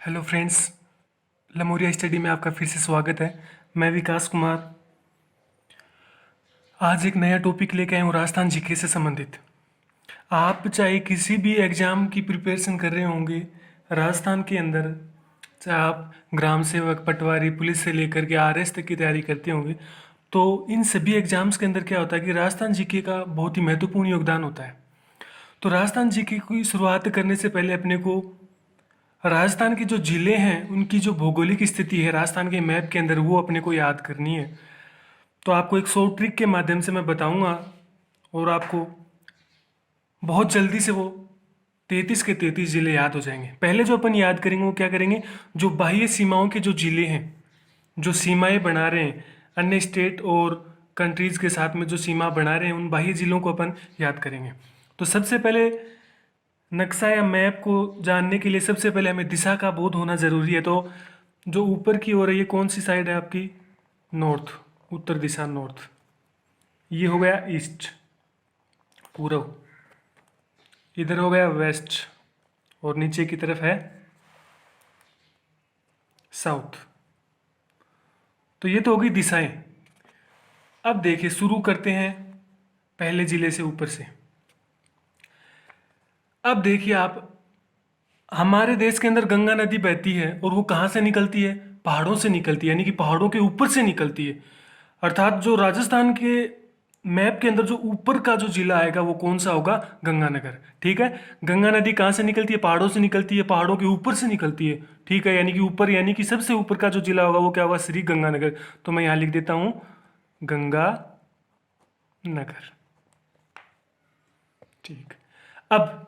Hello friends, लमोरिया study में आपका फिर से स्वागत है। मैं विकास कुमार आज एक नया टॉपिक लेके आया हूँ राजस्थान जीके से संबंधित। आप चाहे किसी भी एग्ज़ाम की प्रिपरेशन कर रहे होंगे राजस्थान के अंदर, चाहे आप ग्राम सेवक, पटवारी, पुलिस से लेकर के आरएस तक की तैयारी करते होंगे, तो इन सभी एग्ज़ाम्स के अंदर क्या होता है कि राजस्थान जीके का बहुत ही महत्वपूर्ण योगदान होता है। तो राजस्थान जीके की शुरुआत करने से पहले अपने को राजस्थान के जो ज़िले हैं उनकी जो भौगोलिक स्थिति है राजस्थान के मैप के अंदर वो अपने को याद करनी है। तो आपको एक शॉर्ट ट्रिक के माध्यम से मैं बताऊंगा और आपको बहुत जल्दी से वो 33 के 33 ज़िले याद हो जाएंगे। पहले जो अपन याद करेंगे वो क्या करेंगे, जो बाह्य सीमाओं के जो ज़िले हैं, जो सीमाएं बना रहे हैं अन्य स्टेट और कंट्रीज़ के साथ में, जो सीमा बना रहे हैं उन बाह्य ज़िलों को अपन याद करेंगे। तो सबसे पहले नक्शा या मैप को जानने के लिए सबसे पहले हमें दिशा का बोध होना ज़रूरी है। तो जो ऊपर की ओर है ये कौन सी साइड है आपकी? नॉर्थ, उत्तर दिशा नॉर्थ। ये हो गया ईस्ट, पूर्व। इधर हो गया वेस्ट और नीचे की तरफ है साउथ। तो ये तो होगी दिशाएं। अब देखिए शुरू करते हैं पहले ज़िले से ऊपर से। अब देखिए आप, हमारे देश के अंदर गंगा नदी बहती है और वो कहाँ से निकलती है? पहाड़ों से निकलती है, यानी कि पहाड़ों के ऊपर से निकलती है। अर्थात जो राजस्थान के मैप के अंदर जो ऊपर का जो जिला आएगा वो कौन सा होगा? गंगानगर। ठीक है, गंगा नदी कहाँ से निकलती है? पहाड़ों से निकलती है, पहाड़ों के ऊपर से निकलती है। ठीक है, यानी कि ऊपर, यानी कि सबसे ऊपर का जो जिला होगा वो क्या होगा? श्री गंगानगर। तो मैं यहाँ लिख देता हूँ गंगा नगर। ठीक। अब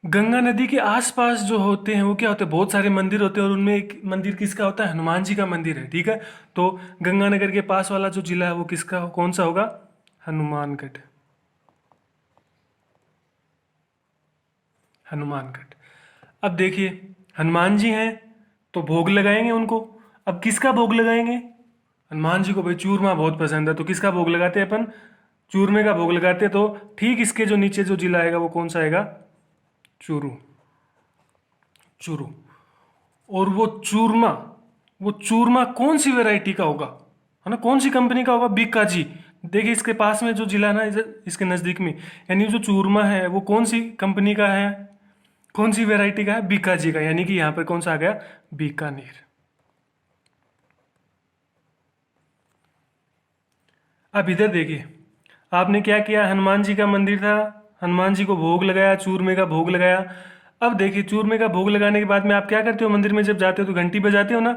गंगा नदी के आसपास जो होते हैं वो क्या होते हैं? बहुत सारे मंदिर होते हैं और उनमें एक मंदिर किसका होता है? हनुमान जी का मंदिर है। ठीक है, तो गंगानगर के पास वाला जो जिला है वो किसका, कौन सा होगा? हनुमानगढ़। हनुमानगढ़। अब देखिए हनुमान जी हैं तो भोग लगाएंगे उनको। अब किसका भोग लगाएंगे? हनुमान जी को भाई चूरमा बहुत पसंद है, तो किसका भोग लगाते हैं अपन? चूरमे का भोग लगाते हैं। तो ठीक इसके जो नीचे जो जिला आएगा वो कौन सा आएगा? चूरू। चूरू। और वो चूरमा कौन सी वैरायटी का होगा, है ना? कौन सी कंपनी का होगा? बीकाजी। देखिए इसके पास में जो जिला है ना, इसके नज़दीक में, यानी जो चूरमा है वो कौन सी कंपनी का है, कौन सी वैरायटी का है? बीकाजी का। यानी कि यहाँ पर कौन सा आ गया? बीकानेर। अब इधर देखिए, आपने क्या किया? हनुमान जी का मंदिर था, हनुमान जी को भोग लगाया, चूरमे का भोग लगाया। अब देखिए चूरमे का भोग लगाने के बाद में आप क्या करते हो? मंदिर में जब जाते हो तो घंटी बजाते हो ना,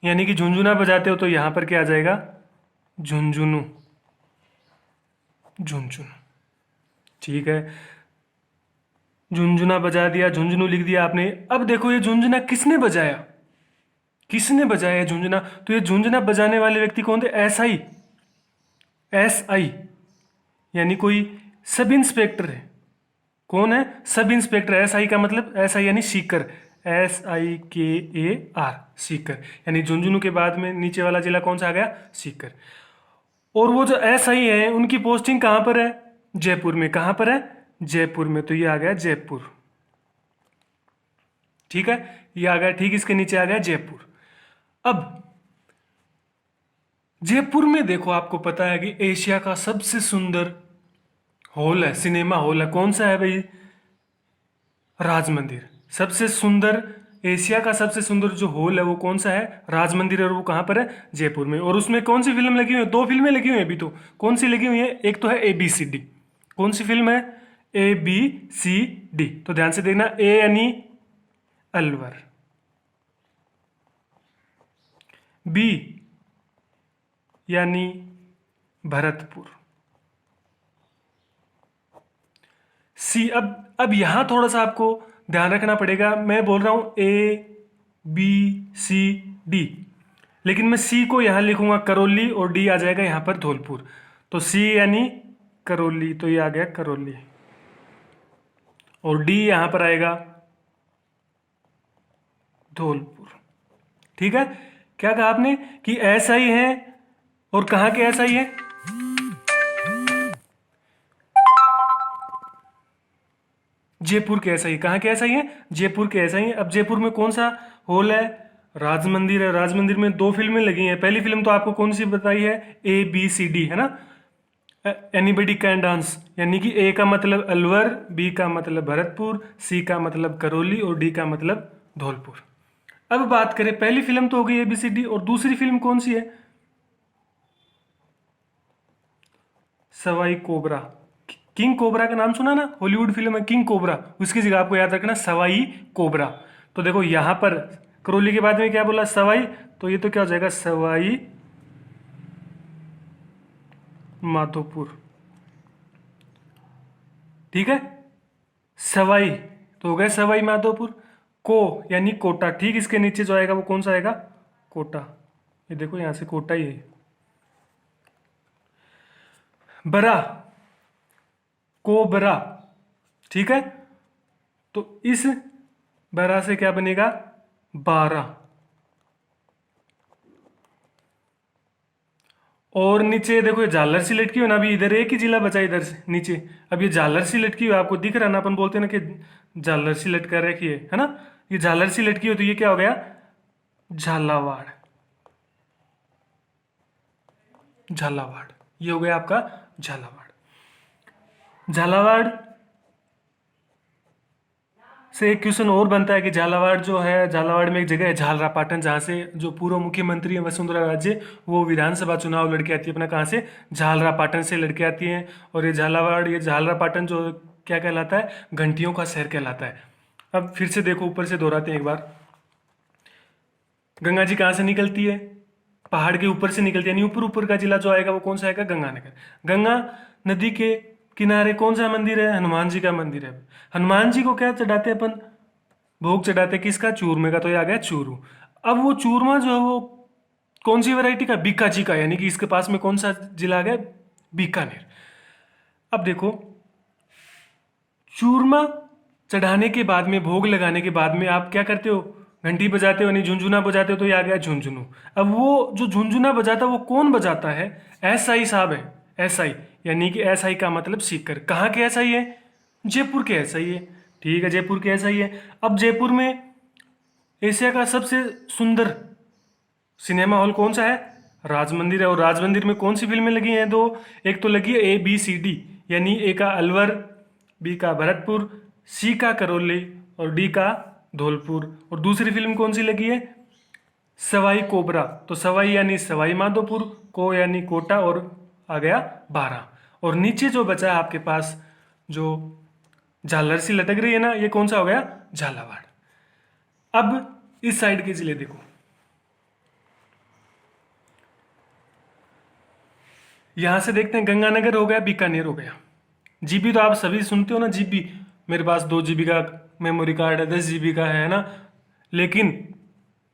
यानी कि झुंझुना बजाते हो। तो यहाँ पर क्या आ जाएगा? झुंझुनू। झुंझुनू। ठीक है, झुंझुना बजा दिया, झुंझुनू लिख दिया आपने। अब देखो ये झुंझुना किसने बजाया? किसने बजाया ये झुंझुना? तो ये झुंझुना बजाने वाले व्यक्ति कौन थे? एसआई। एसआई यानी कोई सब इंस्पेक्टर है। कौन है? Sub inspector. एसआई का मतलब, एसआई यानी सीकर, SIKAR, सीकर। यानी झुंझुनू के बाद में नीचे वाला जिला कौन सा आ गया? सीकर। और वो जो एसआई है उनकी पोस्टिंग कहाँ पर है? जयपुर में। कहाँ पर है? जयपुर में। तो ये आ गया जयपुर। ठीक है, ये आ गया, ठीक इसके नीचे आ गया जयपुर। अब जयपुर में देखो, आपको पता है कि एशिया का सबसे सुंदर हॉल है, सिनेमा हॉल है। कौन सा है भाई? राज मंदिर। सबसे सुंदर, एशिया का सबसे सुंदर जो हॉल है वो कौन सा है? राज मंदिर। और वो कहाँ पर है? जयपुर में। और उसमें कौन सी फिल्म लगी हुई है? दो फिल्में लगी हुई है अभी तो। कौन सी लगी हुई है? एक तो है ABCD। कौन सी फिल्म है? ABCD। तो ध्यान से देखना, ए यानी अलवर, बी यानी भरतपुर, सी। अब यहां थोड़ा सा आपको ध्यान रखना पड़ेगा। मैं बोल रहा हूं ABCD, लेकिन मैं सी को यहां लिखूंगा करौली और डी आ जाएगा यहां पर धौलपुर। तो सी यानी करौली, तो ये आ गया करौली। और डी यहां पर आएगा धौलपुर। ठीक है, क्या कहा आपने कि SI है, और कहां के SI है? जयपुर के ऐसा ही, कहाँ के ऐसा ही है, जयपुर के ऐसा ही है। अब जयपुर में कौन सा हॉल है, राज मंदिर है। राज मंदिर में दो फिल्में लगी हैं। पहली फिल्म तो आपको कौन सी बताई है, ABCD, है ना, एनीबडी कैन डांस, यानी कि ए का मतलब अलवर, बी का मतलब भरतपुर, सी का मतलब करौली और डी का मतलब धौलपुर। अब बात करें, पहली फिल्म तो हो गई ABCD, और दूसरी फिल्म कौन सी है, सवाई कोबरा। किंग कोबरा का नाम सुना ना, हॉलीवुड फिल्म है किंग कोबरा, उसकी जगह आपको याद रखना सवाई कोबरा। तो देखो यहां पर करौली के बाद में क्या बोला, सवाई, तो ये तो क्या हो जाएगा, सवाई माधोपुर। ठीक है, सवाई तो हो गया सवाई माधोपुर। को यानी कोटा, ठीक, इसके नीचे जो आएगा वो कौन सा आएगा, कोटा। ये देखो यहां से कोटा ही है। बरा, कोबरा, ठीक है, तो इस बरा से क्या बनेगा, 12। और नीचे देखो ये झालर सी लटकी हो ना, अभी इधर एक ही जिला बचा इधर से नीचे। अब ये झालर सी लटकी हो, आपको दिख रहा ना, अपन बोलते हैं ना कि झालर सी लटका रखी है ना, ये झालर सी लटकी हो, तो ये क्या हो गया, झालावाड़। झालावाड़, ये हो गया आपका झालावाड़। झालावाड़ से एक क्वेश्चन और बनता है कि झालावाड़ जो है, झालावाड़ में एक जगह है झालरापाटन, जहाँ से जो पूर्व मुख्यमंत्री है वसुंधरा राजे, वो विधानसभा चुनाव लड़के आती है अपना, कहाँ से, झालरापाटन से लड़के आती हैं। और ये झालावाड़, ये झालरापाटन जो क्या कहलाता है, घंटियों का शहर कहलाता है। अब फिर से देखो, ऊपर से दोहराते हैं एक बार। गंगा जी कहाँ से निकलती है, पहाड़ के ऊपर से निकलती है, यानी ऊपर ऊपर का जिला जो आएगा वो कौन सा आएगा, गंगानगर। गंगा नदी के किनारे कौन सा मंदिर है, हनुमान जी का मंदिर है। हनुमान जी को क्या चढ़ाते हैं अपन, भोग चढ़ाते हैं, किसका, चूरमे का, तो ये आ गया चूरू। अब वो चूरमा जो है वो कौन सी वैरायटी का, बीकाजी का, यानी कि इसके पास में कौन सा जिला आ गया, बीकानेर। अब देखो, चूरमा चढ़ाने के बाद में, भोग लगाने के बाद में आप क्या करते हो, घंटी बजाते हो, यानी झुंझुना बजाते हो, तो ये आ गया झुंझुनू। अब वो जो झुंझुना बजाता है वो कौन बजाता है, एसआई साहब है, एसआई, यानी कि एसआई का मतलब सीकर। कहाँ के एसआई है, जयपुर के एसआई है। ठीक है, जयपुर के एसआई है। अब जयपुर में एशिया का सबसे सुंदर सिनेमा हॉल कौन सा है, राज मंदिर है। और राज मंदिर में कौन सी फिल्में लगी हैं, दो, एक तो लगी है ABCD, यानी ए का अलवर, बी का भरतपुर, सी का करौली और डी का धौलपुर। और दूसरी फिल्म कौन सी लगी है, सवाई कोबरा। तो सवाई यानी सवाई माधोपुर, को यानी कोटा, और आ गया 12। और नीचे जो बचा है आपके पास, जो झालर सी लटक रही है ना, ये कौन सा हो गया, झालावाड़। अब इस साइड के जिले देखो, यहां से देखते हैं, गंगानगर हो गया, बीकानेर हो गया। जीबी तो आप सभी सुनते हो ना, जीबी, मेरे पास 2 GB का मेमोरी कार्ड है, 10 GB का है ना। लेकिन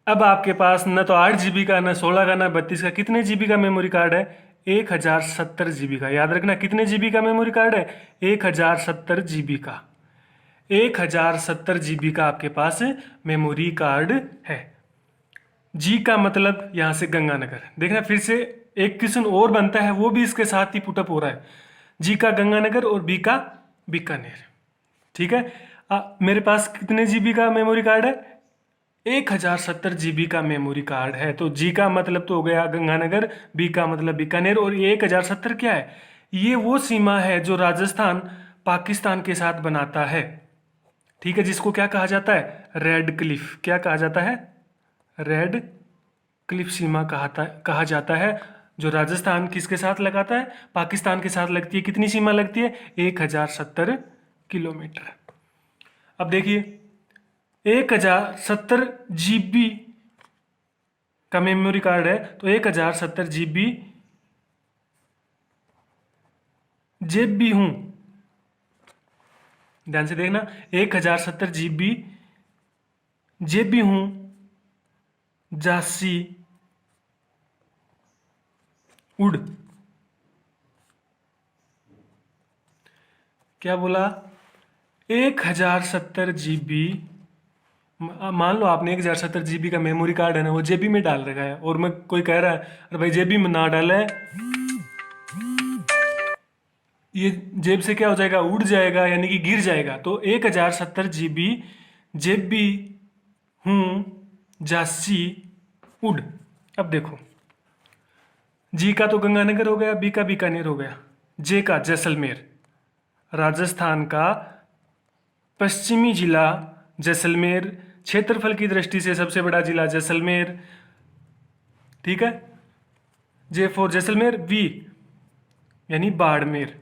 अब आपके पास न तो 8 GB का, न 16 का, न 32 का, कितने GB का मेमोरी कार्ड है, 1070 GB का। याद रखना, कितने GB का मेमोरी कार्ड है, 1070 GB का। 1070 GB का आपके पास मेमोरी कार्ड है। जी का मतलब यहां से गंगानगर। देखना फिर से एक क्वेश्चन और बनता है, वो भी इसके साथ ही पुटअप हो रहा है। जी का गंगानगर और बी का बीकानेर। ठीक है, मेरे पास कितने GB का मेमोरी कार्ड है, 1070 GB का मेमोरी कार्ड है। तो जी का मतलब तो हो गया गंगानगर, बी का मतलब बीकानेर, और ये 1070 क्या है, ये वो सीमा है जो राजस्थान पाकिस्तान के साथ बनाता है। ठीक है, जिसको क्या कहा जाता है, रेड क्लिफ। क्या कहा जाता है, रेड क्लिफ सीमा कहा जाता है, जो राजस्थान किसके साथ लगाता है, पाकिस्तान के साथ लगती है। कितनी सीमा लगती है, 1070 किलोमीटर। अब देखिए, 1070 GB का मेमोरी कार्ड है, तो 1070 GB जेब भी हूं, ध्यान से देखना, 1070 GB जेब भी हूं, जासी उड़। क्या बोला, 1070 GB, मान लो आपने 1070 GB का मेमोरी कार्ड है ना, वो जेबी में डाल रखा है, और मैं कोई कह रहा है अरे भाई जेबी में ना डाले, ये जेब से क्या हो जाएगा, उड़ जाएगा यानी कि गिर जाएगा। तो 1070 GB जेब भी हूँ जासी उड़। अब देखो, जी का तो गंगानगर हो गया, बी का बीकानेर हो गया, जे का जैसलमेर, राजस्थान का पश्चिमी जिला जैसलमेर, क्षेत्रफल की दृष्टि से सबसे बड़ा जिला जैसलमेर, ठीक है। जे फॉर जैसलमेर, वी यानी बाड़मेर,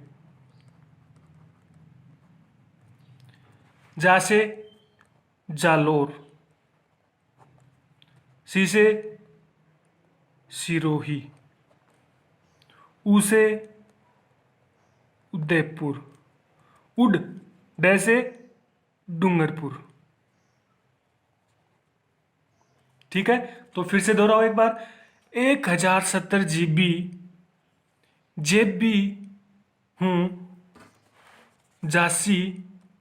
जा से जालोर, सी से सिरोही, ऊ से उदयपुर, उड डे से डूंगरपुर, ठीक है। तो फिर से दोहराओ एक बार, 1070 GB जेब भी हूँ जासी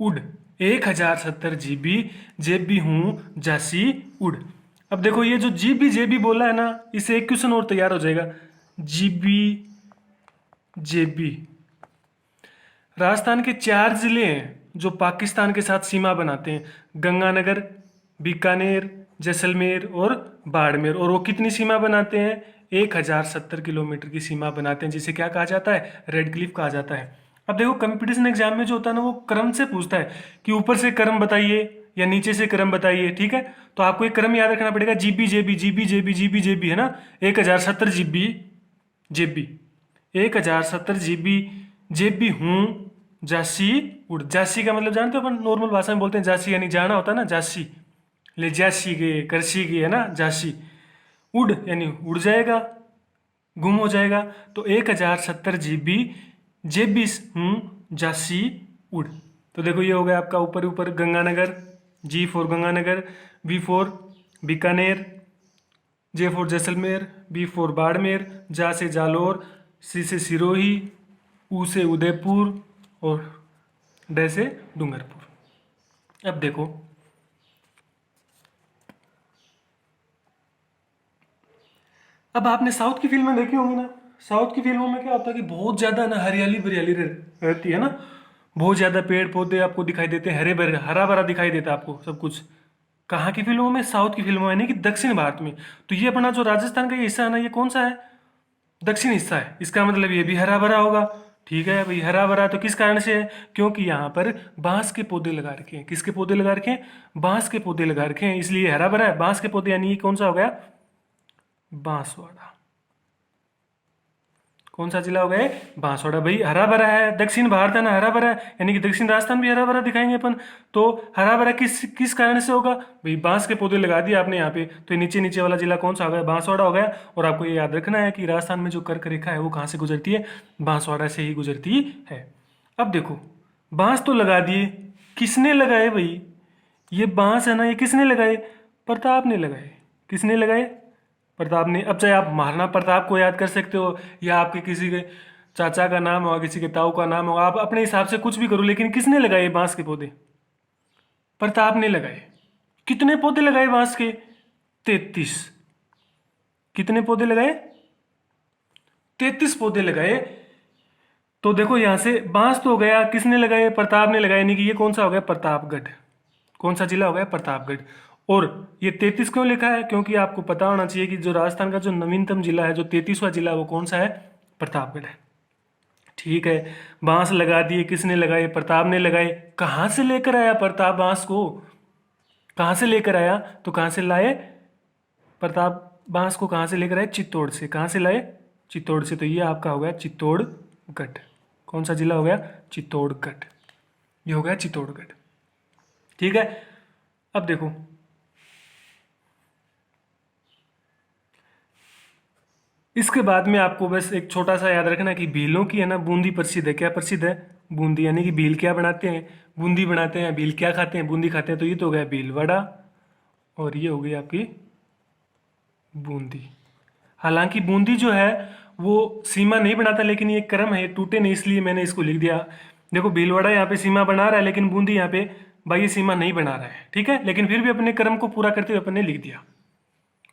उड़, 1070 GB जेब भी हूँ जासी उड़। अब देखो ये जो जीबी जेबी बोला है ना, इससे एक क्वेश्चन और तैयार हो जाएगा। जीबी जेबी, राजस्थान के 4 जिले हैं जो पाकिस्तान के साथ सीमा बनाते हैं, गंगानगर, बीकानेर, जैसलमेर और बाड़मेर। और वो कितनी सीमा बनाते हैं, 1070 किलोमीटर की सीमा बनाते हैं, जिसे क्या कहा जाता है, रेड क्लिफ कहा जाता है। अब देखो कंपटीशन एग्जाम में जो होता है ना, वो क्रम से पूछता है कि ऊपर से क्रम बताइए या नीचे से क्रम बताइए, ठीक है। तो आपको एक क्रम याद रखना पड़ेगा, जीबी जेबी जीबी जेबी जीबी जेबी, है ना। 1070 GB जेबी, 1070 GB जेबी हूँ जासी उड़। जासी का मतलब जानते हो, अपन नॉर्मल भाषा में बोलते हैं जासी, यानी जाना होता है ना, जासी, ले जासी गए, करसी गए, है ना, जासी। उड़ यानी उड़ जाएगा, गुम हो जाएगा। तो 1070 GB जेबी हूँ जासी उड़। तो देखो ये हो गया आपका ऊपर ऊपर Ganganagar, G for Ganganagar, B for Bikaner, J for Jaisalmer, B for Barmer, जा से जालोर, सी से सिरोही, ऊ से उदयपुर और डे से डूंगरपुर। अब देखो, अब आपने साउथ की फिल्में देखी होंगी ना। साउथ की फिल्मों में क्या होता है कि बहुत ज़्यादा ना हरियाली बिरयाली रहती है ना, बहुत ज़्यादा पेड़ पौधे आपको दिखाई देते हैं, हरे भरे, हरा भरा दिखाई देता है आपको सब कुछ। कहाँ की फिल्मों में, साउथ की फिल्मों में, यानी कि दक्षिण भारत में। तो ये अपना जो राजस्थान का ये हिस्सा है ना, ये कौन सा है, दक्षिण हिस्सा है। इसका मतलब ये भी हरा भरा होगा, ठीक है भाई। हरा भरा तो किस कारण से है, क्योंकि यहाँ पर बांस के पौधे लगा रखे हैं। किसके पौधे लगा रखे हैं, बांस के पौधे लगा रखे हैं, इसलिए हरा भरा है। बांस के पौधे यानी ये कौन सा हो गया, बांसवाड़ा। कौन सा जिला हो गया, बांसवाड़ा। भाई हरा भरा है, दक्षिण भारत है ना, हरा भरा है, यानी कि दक्षिण राजस्थान भी हरा भरा दिखाएंगे अपन। तो हरा भरा किस किस कारण से होगा भाई, बांस के पौधे लगा दिए आपने यहाँ पे। तो ये नीचे नीचे वाला जिला कौन सा हो गया, बांसवाड़ा हो गया। और आपको ये याद रखना है कि राजस्थान में जो कर्क रेखा है वो कहाँ से गुजरती है, बांसवाड़ा से ही गुजरती है। अब देखो, बांस तो लगा दिए, किसने लगाए भाई, ये बांस है ना, ये किसने लगाए, प्रताप ने लगाए। किसने लगाए, प्रताप ने। अब चाहे आप महाराणा प्रताप को याद कर सकते हो, या आपके किसी के चाचा का नाम होगा, किसी के ताऊ का नाम होगा, आप अपने हिसाब से कुछ भी करो, लेकिन किसने लगाए बांस के पौधे, प्रताप ने लगाए। कितने पौधे लगाए बांस के, 33। कितने पौधे लगाए, 33 पौधे लगाए। तो देखो यहां से बांस तो हो गया, किसने लगाए, प्रताप ने लगाए, यानी कि ये कौन सा हो गया, प्रतापगढ़। कौन सा जिला हो गया, प्रतापगढ़। और ये 33 क्यों लिखा है, क्योंकि आपको पता होना चाहिए कि जो राजस्थान का जो नवीनतम जिला है, जो 33वां जिला, वो कौन सा है, प्रतापगढ़ है, ठीक है। बांस लगा दिए, किसने लगाए, प्रताप ने लगाए। कहाँ से लेकर आया प्रताप बांस को, कहाँ से लेकर आया, तो कहाँ से लाए, प्रताप बांस को कहाँ से लेकर आए, चित्तौड़ से। कहाँ से लाए, चित्तौड़ से। तो ये आपका हो गया चित्तौड़गढ़। कौन सा जिला हो गया, चित्तौड़गढ़। ये हो गया चित्तौड़गढ़, ठीक है। अब देखो, इसके बाद में आपको बस एक छोटा सा याद रखना कि भीलों की है ना, बूंदी प्रसिद्ध है। क्या प्रसिद्ध है, बूंदी। यानी कि भील क्या बनाते हैं, बूंदी बनाते हैं। भील क्या खाते हैं, बूंदी खाते हैं। तो ये तो हो गया भीलवाड़ा, और ये हो गई आपकी बूंदी। हालांकि बूंदी जो है वो सीमा नहीं बनाता, लेकिन ये क्रम है, टूटे नहीं, इसलिए मैंने इसको लिख दिया। देखो भीलवाड़ा यहाँ पे सीमा बना रहा है, लेकिन बूंदी यहाँ पे बाह्य सीमा नहीं बना रहा है, ठीक है। लेकिन फिर भी अपने क्रम को पूरा करते हुए अपन ने लिख दिया।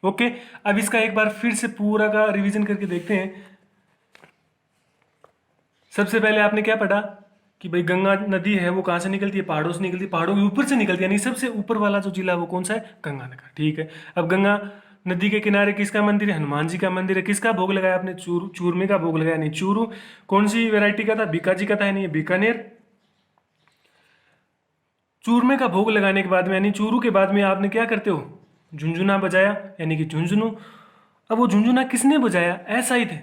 ओके, अब इसका एक बार फिर से पूरा का रिवीजन करके देखते हैं। सबसे पहले आपने क्या पढ़ा कि भाई गंगा नदी है वो कहाँ से निकलती है, पहाड़ों से निकलती है, पहाड़ों के ऊपर से निकलती है, यानी सबसे ऊपर वाला जो जिला है वो कौन सा है, गंगानगर। ठीक है, अब गंगा नदी के किनारे किसका मंदिर है, हनुमान जी का मंदिर है। किसका भोग लगाया आपने, चूरमे का भोग लगाया। नहीं, चूरू कौन सी वेरायटी का था, बीकाजी का था, यानी बीकानेर। चूरमे का भोग लगाने के बाद में, यानी चूरू के बाद में आपने क्या करते हो, झुंझुना बजाया, यानी कि झुंझुनू। अब वो झुंझुना किसने बजाया, ऐसा ही थे,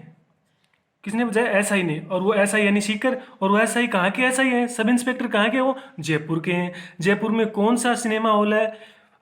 किसने बजाया, एसआई ने। और वो एसआई यानी सीकर, और वो एसआई कहाँ के एसआई है, सब इंस्पेक्टर कहाँ के, वो जयपुर के हैं। जयपुर में कौन सा सिनेमा हॉल है,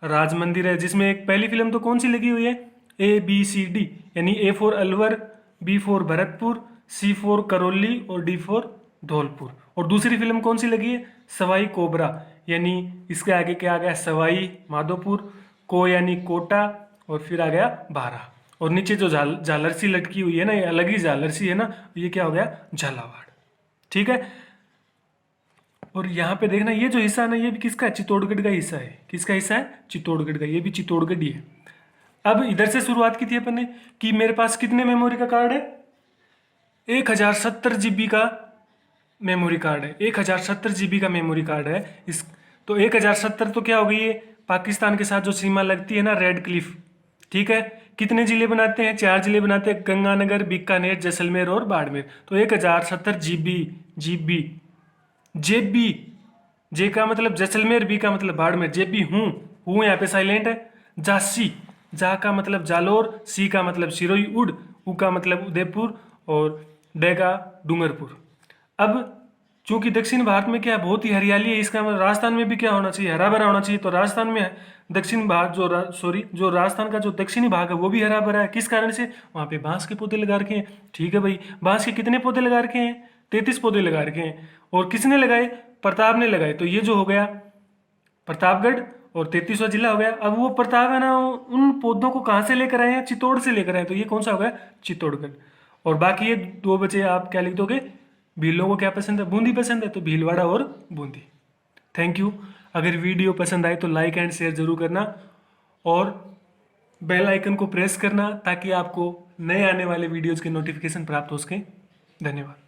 राज मंदिर है, जिसमें एक पहली फिल्म तो कौन सी लगी हुई है, ABCD, यानी A for Alwar, B for Bharatpur, C for Karauli और D फॉर धौलपुर। और दूसरी फिल्म कौन सी लगी है, सवाई कोबरा, यानी इसके आगे क्या आ गया, सवाई माधोपुर, को यानी कोटा, और फिर आ गया बारह। और नीचे जो झालर सी लटकी हुई है ना, ये अलग ही झालर सी है ना, ये क्या हो गया, झालावाड़। ठीक है, और यहाँ पे देखना ये जो हिस्सा है ना, ये भी किसका है, चित्तौड़गढ़ का हिस्सा है। किसका हिस्सा है, चित्तौड़गढ़ का, ये भी चित्तौड़गढ़ ही है। अब इधर से शुरुआत की थी अपन ने कि मेरे पास कितने मेमोरी का कार्ड है, 1070 GB का मेमोरी कार्ड है, 1070 GB का मेमोरी कार्ड है इस। तो 1070 तो क्या हो गई है, पाकिस्तान के साथ जो सीमा लगती है ना, रेड क्लिफ। ठीक है, कितने जिले बनाते हैं, 4 जिले बनाते हैं, गंगानगर, बीकानेर, जैसलमेर और बाड़मेर। तो 1070 GB, GB, जेबी, जे का मतलब जैसलमेर, बी का मतलब बाड़मेर, जेबी हूँ यहाँ पे साइलेंट है। जासी, जा का मतलब जालोर, सी का मतलब सिरोही उड़, उ का मतलब उदयपुर, और डे का डूंगरपुर। अब चूंकि दक्षिण भारत में क्या बहुत ही हरियाली है, इसका मतलब राजस्थान में भी क्या होना चाहिए, हरा भरा होना चाहिए। तो राजस्थान में दक्षिण भाग जो राजस्थान का जो दक्षिणी भाग है वो भी हरा भरा है। किस कारण से, वहाँ पे बांस के पौधे लगा रखे हैं। ठीक है भाई, बांस के कितने पौधे लगा रखे हैं, 33 पौधे लगा रखे हैं। और किसने लगाए, प्रताप ने लगाए। तो ये जो हो गया प्रतापगढ़, और 33वां जिला हो गया। अब वो प्रताप है ना, उन पौधों को कहाँ से लेकर आए हैं, चित्तौड़ से लेकर आए। तो ये कौन सा हो गया, चित्तौड़गढ़। और बाकी ये दो बचे, आप क्या लिख दोगे, भीलों को क्या पसंद है, बूंदी पसंद है, तो भीलवाड़ा और बूंदी। Thank you. अगर वीडियो पसंद आए तो लाइक एंड शेयर जरूर करना, और बेल आइकन को प्रेस करना ताकि आपको नए आने वाले वीडियोज़ के नोटिफिकेशन प्राप्त हो सके। धन्यवाद।